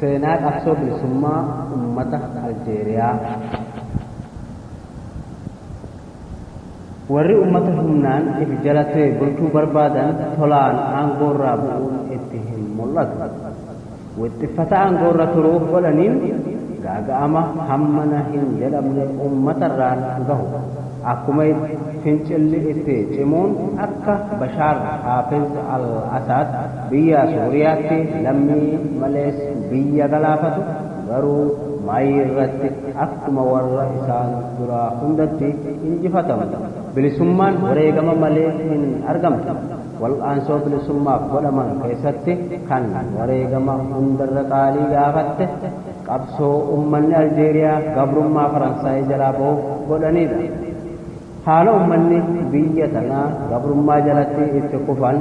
seenaa qabsoo bilisummaa uummata Aljeeriyaa. Warri uummata humnaan ifi jala ta'e bulchuu barbaadan tolaan aangoorraa bu'uun itti hin mul'atu. Wixxiffata aangoorra turuuf godhaniin gaaga'ama hammana hin jedhamne uummatarraan gahu. Akkuma fincilli itti cimuun akka Bashaar Haafiz al-Asaad biyya Suuriyaatti lammii malees biyya galaafatu garuu maayii irratti akkuma warra isaan duraa hundatti injifatamu. Bilisummaan wareegama malee hin argamtu. Wal'aansoo bilisummaaf godhaman keessatti kan wareegama hundarra qaalii gaafatte qabsoo uummanni Aljeeriyaa gabrummaa Faransaayii jalaa bahuuf godhanidha. Haala uummanni biyya tanaa gabrummaa jalatti itti kufan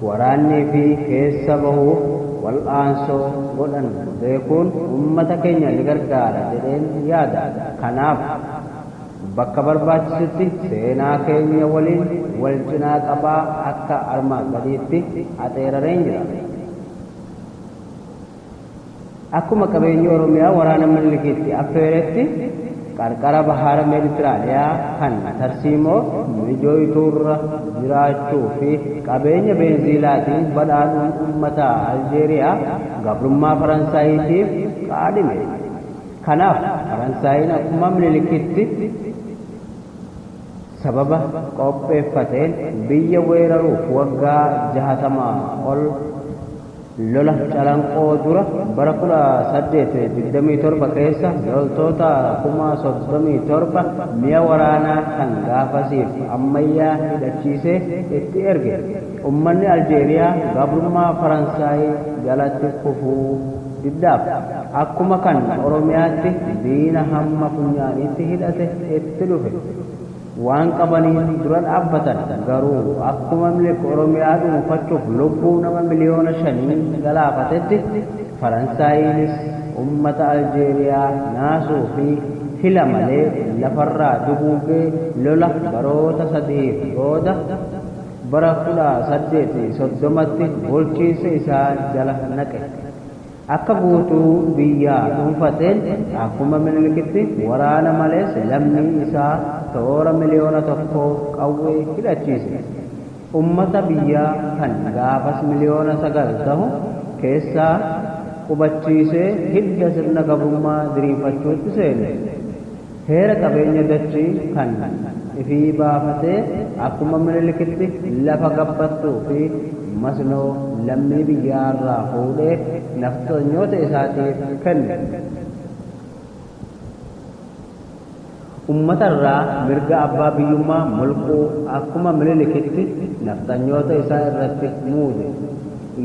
waraannii fi keessa bahuuf wal'aansoo godhan beekuun uummata keenya ni gargaara jedheen yaada. Kanaaf bakka barbaachisutti seenaa keenya waliin wal cinaa qabaa akka armaan gadiitti axeerareen jira. Akkuma qabeenyi Oromiyaa waraana Minilikiitti affeeretti qarqara bahaara Meeditiraaniyaa kan tarsiimoo mijooytuurra jiraachuu fi qabeenya beenziilaatiin badhaadhuun uummata Aljeeriyaa gabrummaa Faransaayitiif qaadhime. Kanaaf Faransaayinn akkuma Minilikiitti sababa qopheeffateen biyya weeraruuf waggaa 60 ol lola calanqoo dura bara 1827 keessa loltoota 37,000 mi'a waraanaa kan gaafasiif ammayyaa hidhachiisee itti erge. Uummanni Aljeeriyaa gabrummaa Faransaayii jalatti kufuu diddaaf akkuma kan Oromiyaatti diina hamma funyaaniitti hidhate itti dhufe. Waan qabaniin dura dhaabbatan garuu akkuma Miniliik Oromiyaa dhuunfachuuf lubbuu nama miliyoona 5 galaafatetti Faransaayinnis uummata Aljeeriyaa naasuu fi hila malee lafarraa duguugee lola baroota 3 booda bara 1830tti bulchiinsa isaa jala naqe. Akka guutuu biyyaa dhuunfateen akkuma Minilikitti waraana malees lammii isaa toora miliyoona 1 qawwee hidhachiise. Uummata biyyaa kan gaafas miliyoona 9 ta'u keessaa qubachiisee hidda sirna gabrummaa diriirfachuutti seene. Heera qabeenya dachii kan ifii baafatee akkuma Minilikitti lafa gabbattuu fi masnoo lammii biyyaarraa fuudhee naftanyoota isaatiif kenne. Uummatarraa mirga abbaa biyyummaa mulquu akkuma Minilikitti naftanyoota isaa irratti muude.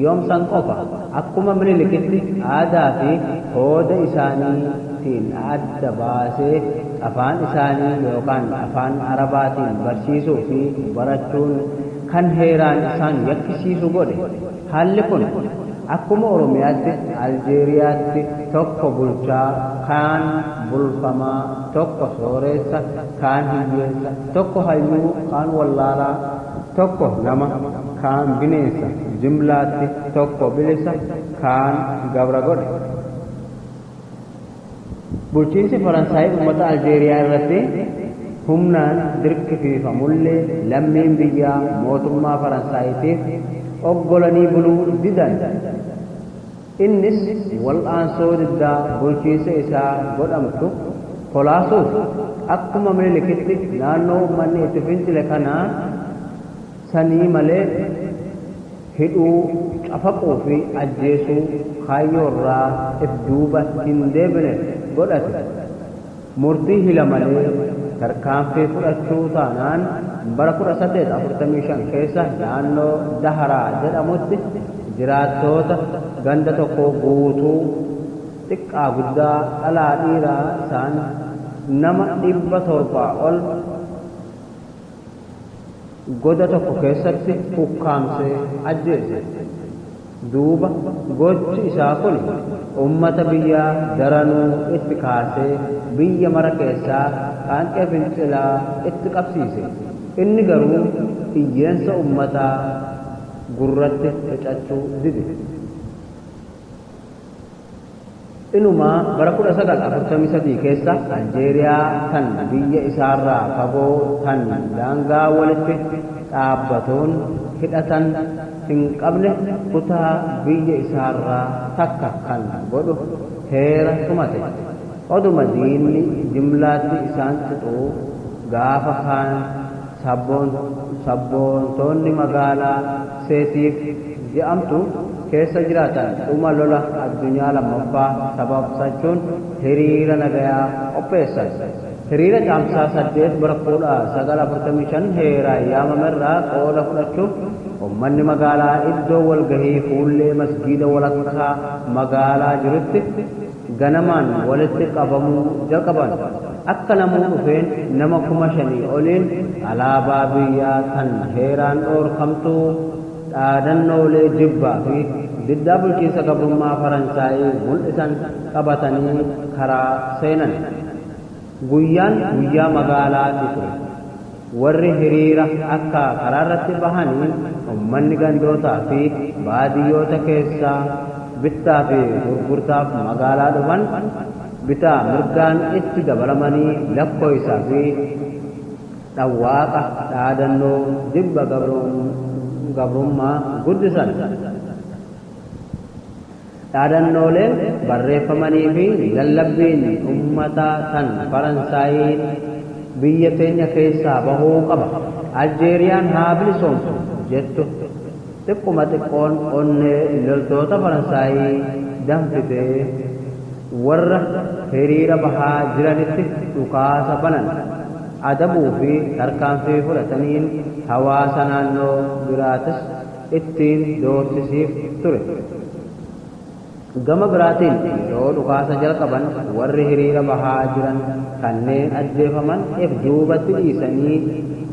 Yoomsan qofa akkuma Minilikitti aadaa fi hooda isaaniitiin adda baasee afaan isaanii yookaan afaan Arabaatiin barsiisuu fi barachuun kan heeraan isaan yakkisiisu godhe. Haalli kun akkuma Oromiyaatti Aljeeriyaatti tokko bulchaa, kaan bulfamaa, tokko sooressa, kaan hiyyeessa, tokko hayyuu, kaan wallaalaa, tokko nama, kaan bineensa, jimlaatti tokko bilisa, kaan gabra godhe. Bulchiinsi Faransaayii uummata Aljeeriyaa irratti humnaan dirqisiifamullee lammiin biyyaa mootummaa Faransaayitiif oggolanii buluu didan. Innis wal'aansoo diddaa bulchiinsa isaa godhamtu kolaasuuf akkuma Minilikitti naannoo uummanni itti fincile kanaa sanii malee hidhuu, cafaquu fi ajjeesuu kaayyoorraa if duuba hin deebine godhate. Murtii hila malee tarkaanfii fudhachuu taanaan bara 1845 keessa naannoo Daharaa jedhamutti jiraattoota ganda tokko guutuu xiqqaa guddaa dhalaa dhiiraa isaan nama 700 ol goda tokko keessatti ukkaamsee ajjeese. Duuba gochi isaa kun uummata biyyaa daranuu itti kaasee biyya mara keessaa qaanqee fincilaa itti qabsiise. Inni garuu iyyeensa uummataa gurratti hicachuu dide. inuma bara 1943 keessa Aljeeriyaa tan biyya isaarraa fagoo tan daangaa walitti dhaabbatuun hidhatan hin qabne kutaa biyya isaarraa takka kan godhu heera tumate. Oduma diinni jimlaatti isaan fixuu gaafa kaan sabboontoonni magaalaa Seetiif jedhamtu keessa jiraatan dhuma lola addunyaa lammaffaa sababsachuun hiriira nagayaa qopheessan. Hiriira caamsaa 8 bara 1945 heeraa yaamamerraa qooda fudhachuuf ummanni magaalaa iddoo walgahii fuullee masgiida walakkaa magaalaa jirutti ganamaan walitti qabamuu jalqaban. Akka namuu dhufeen nama 5,000 oliin alaabaa biyyaa tan heeraan dhoorkamtuu dhaadannoolee jibbaa fi diddaa bulchiinsa gabrummaa Faransaayii mul'isan qabatanii karaa seenan. Guyyaan guyyaa magaalaatti ture. Warri hiriira akka karaarratti bahanii ummanni gandootaa fi baadiyyoota keessaa bittaa fi gurgurtaaf magaalaa dhufan bitaa mirgaan itti dabalamanii lakkoofsaa fi dhawaaqa dhaadannoo jibba gabrummaa guddisan. Dhaadannooleen barreeffamanii fi lallabbiin ummataa tan Faransaayii biyya teenya keessaa bahuu qaba. Aljeeriyaan haa bilisoomtu jettu xiqquma xiqqoon onnee loltoota Faransaayii danfitee warra hiriira bahaa jiranitti dhukaasa banan. Adabuu fi tarkaanfii fudhataniin hawaasa naannoo biraatis ittiin doorsisiif ture. Gama biraatiin yoo dhukaasa jalqaban warri hiriira bahaa jiran kanneen ajjeefaman if duubatti dhiisanii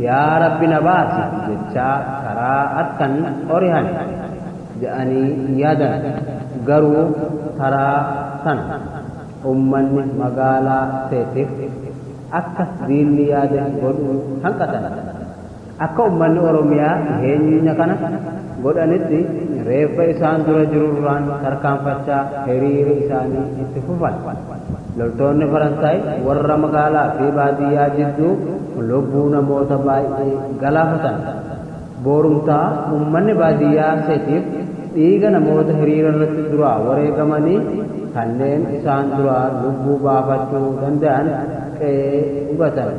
yaa Rabbi na baasi jechaa karaa akkan orihan jedhanii yaadan. Garuu karaa sana ummanni magaalaa Seetiif akka diinni yaade godhuu hanqatan. Akka ummanni Oromiyaa dhiheenya kana godhanitti reeffa isaan dura jirurraan tarkaanfachaa hiriira isaanii itti fufan. Loltoonni Faransaay warra magaalaa fi baadiyyaa jidduu lubbuu namoota baay'ee galaafatan. Boorumtaa ummanni baadiyyaa Seetiif dhiiga namoota hiriira irratti duraa wareegamanii kanneen isaan duraa lubbuu baafachuu danda'an qe'ee hubatan.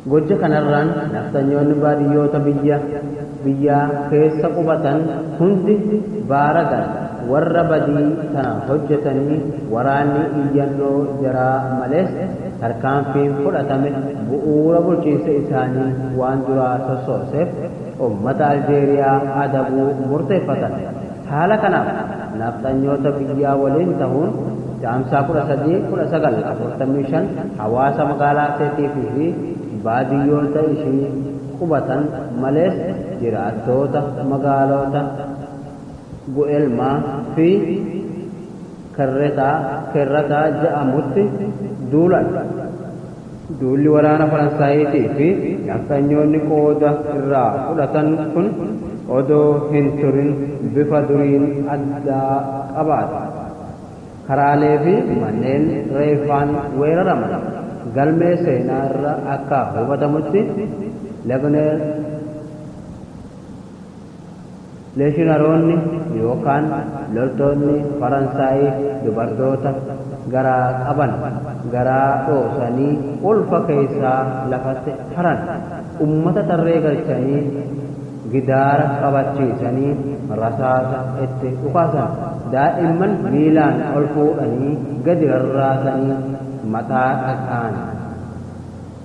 Gocha kanarraan naftanyoonni baadiyyoota biyyaa keessa qubatan hundi baaragan. Warra badii tana hojjetanii waraanni iyyannoo jaraa malees tarkaanfiin fudhatame bu'uura bulchiinsa isaanii waan duraa sossooseef ummata Aljeeriyaa adabuu murteeffatan. Haala kanaaf naftanyoota biyyaa waliin ta'uun caamsaa 13-1945 hawaasa magaalaa Seetii fi baadiyyoota ishii qubatan malees jiraattoota magaalota Gu'elmaa fi Kerrataa jedhamutti duulan. Duulli waraana Faransaayii fi naftanyoonni qooda irraa fudhatan kun odoo hin turin bifa duriin addaa qabaata. Karaalee fi manneen reeffaan weeraraman. Galmee seenaa irra akka hubatamutti leeshinaroonni yookaan loltoonni Faransaayii dubartoota garaa qaban garaa dhoosanii ulfa keessaa lafatti haran. Ummata tarree galchanii gidaara qabachiisanii rasaasa itti dhukaasan. Daa'imman miilaan ol fuudhanii gadi rarraasanii mataa dhaqaan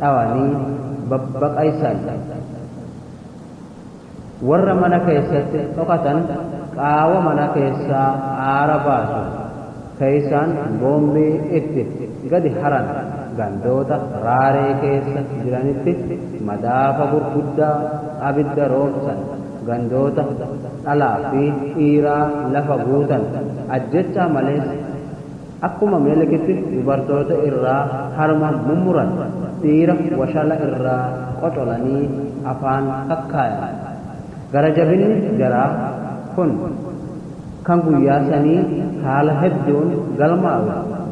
dhawanii babbaqaysan. Warra mana keessatti dhokatan qaawa mana keessaa aara baasu. Keessaan boombii itti gadi haran. Gandoota raaree keessa jiranitti madaafa gurguddaa abidda roobsan. Gandoota dhalaa fi dhiiraa lafa guutan. Ajjechaa malees akkuma meelikitti dubartoota irraa harma mummuran. Dhiira washala irraa qocolanii afaan kakkaayan. Garajabin jara kun kan guyyaa sanii haala hedduun galmaa'u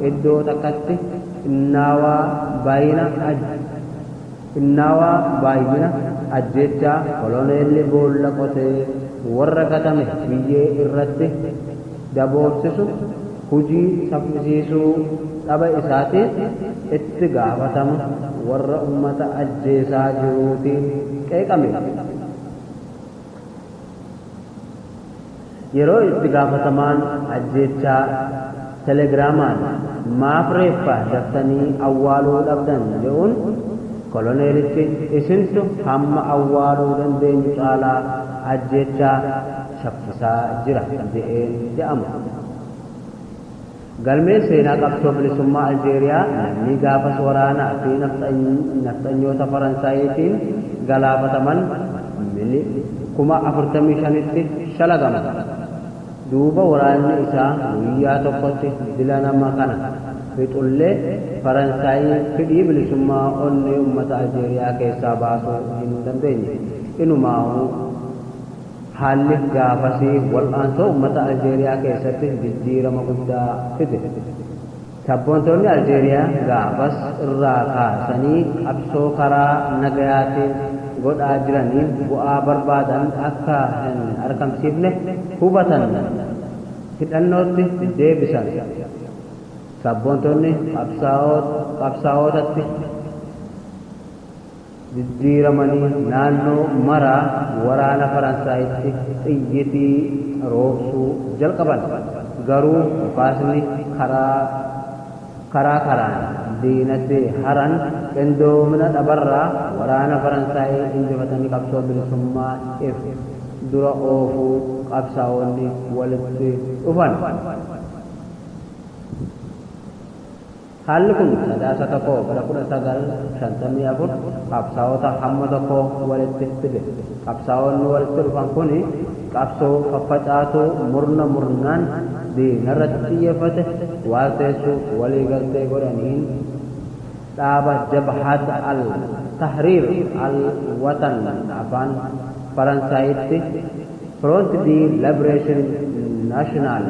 iddoo takkatti innaawaa baay'ina ajjechaa koloneelli boolla qotee warra gatame biyyee irratti daboorsisu hujii saffisiisuu dhaba isaatiin itti gaafatama warra ummata ajjeesaa jiruutiin qeeqame. Yeroo itti gaafatamaan ajjechaa telegiraamaan maaf reeffa daftanii awwaaluu dhabdan jedhuun koloneelichi isintu hamma awwaaluu dandeenyu caalaa ajjechaa shaffisaa jira jedheen jedhama. Galmeen seenaa qabsoo bilisummaa Aljeeriyaa namni gaafas waraanaa fi nafxanyoota Faransaayitiin galaafataman 45,000tti shalagama. Duuba waraanni isaa guyyaa tokkotti dila nama kana fixullee Faransaayii fedhii bilisummaa onnee uummata Aljeeriyaa keessaa baasuu hin dandeenye. Inumaa'uu haalli gaafasii wal'aansoo uummata Aljeeriyaa keessatti jijjiirama guddaa fide. Sabboontoonni Aljeeriyaa gaafas irraa kaasanii qabsoo karaa nagayaatiin godhaa jiraniin bu'aa barbaadan akka hin argamsiifne hubatan hidhannootti deebisan. Sabboontoonni qabsaa'otatti jijjiiramanii naannoo maraa waraana Faransaayitti xiyyitii roobsuu jalqaban. Garuu dhukaasni karaan diinatti haran qindoomina dhabarraa waraana Faransaayii injifatanii qabsoo bilisummaa dura oofuu qabsaa'onni walitti dhufan. Haalli kun sadaasa tokko bara 1954 qabsaa'ota hamma tokko walitti fide. Qabsaa'onni walitti dhufan kun qabsoo faffacaatuu murnaan diinarratti xiyyeeffate waaqessuuf waliigaltee godhaniin dhaaba Jabhat al-Tahrir al-Watan afaan Faransaayitti Front de Liberation National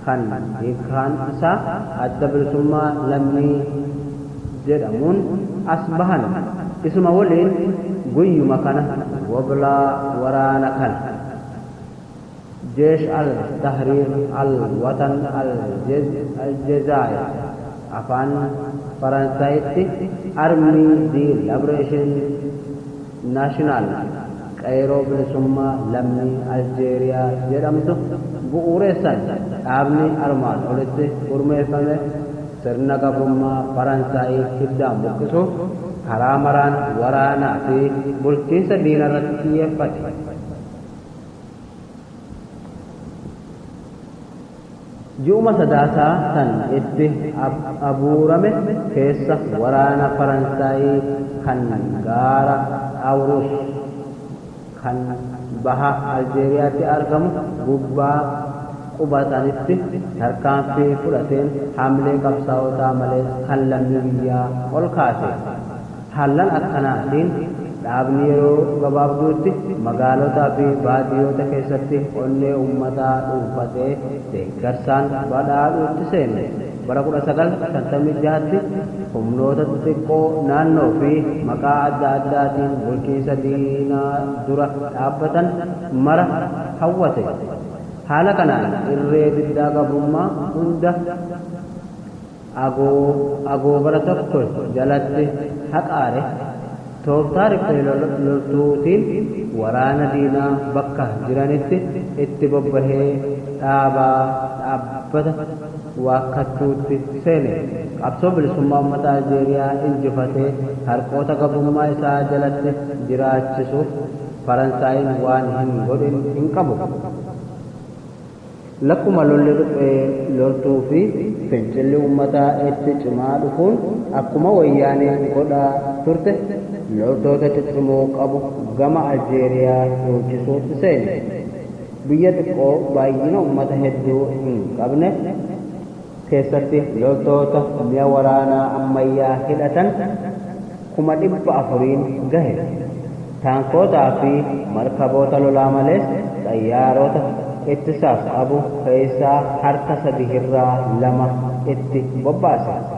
kan hiikaan isaa adda bilisummaa lammii jedhamuun as bahan. Isuma waliin guyyuma kana wablaa waraana kana Jeesh al-Tahrir al-Watan al-Jazaa'ir afaan Faransaayitti Army de Liberation National qayroo bilisummaa lammii Aljeeriyaa jedhamtu bu'uureessan. Dhaabni armaan olitti gurmeeffame sirna gabrummaa Faransaayii hiddaan buqqisuuf karaa maraan waraanaa fi bulchiinsa diinarratti xiyyeeffate. Ji'uma sadaasaa san itti abuurame keessa waraana Faransaayii kan gaara Awurus kan baha Aljeeriyaatti argamu gubbaa qubatanitti tarkaanfii fudhateen hamlee qabsaa'otaa malee kan lammii biyyaa ol kaase. Haallan akkanaatiin dhaabni yeroo gabaabduutti magaalotaa fi baadiyyoota keessatti onnee uummataa dhuunfatee deeggarsaan badhaadhuutti seene. Bara 1956tti humnoota xixiqqoo naannoo fi maqaa adda addaatiin bulchiinsa diinaa dura dhaabbatan mara hawwate. Haala kanaan irree diddaa gabrummaa hunda agoobara tokko jalatti haqaare. Tooftaa riphee loltuutiin waraana diinaa bakka jiranitti itti bobbahee dhaabbata waakkachuutti seene. Qabsoo bilisummaa uummata Aljeeriyaa injifatee harqoota gabrummaa isaa jalatti jiraachisuuf Faransaayiin waan hin godhin hin qabu. Lakkuma lolli riphee loltuu fi fincilli uummataa itti cimaa dhufuun akkuma wayyaaneen godhaa turte loltoota ciccimoo qabu gama Aljeeriyaa lolchisuutti seene. Biyya xiqqoo baay'ina uummata hedduu hin qabne keessatti loltoota mi'a waraanaa ammayyaa hidhatan 400,000 gahe. taankootaa fi markaboota lolaa malees xayyaarota ittisaaf qabu keessaa harka 3 irraa 2 itti bobbaase.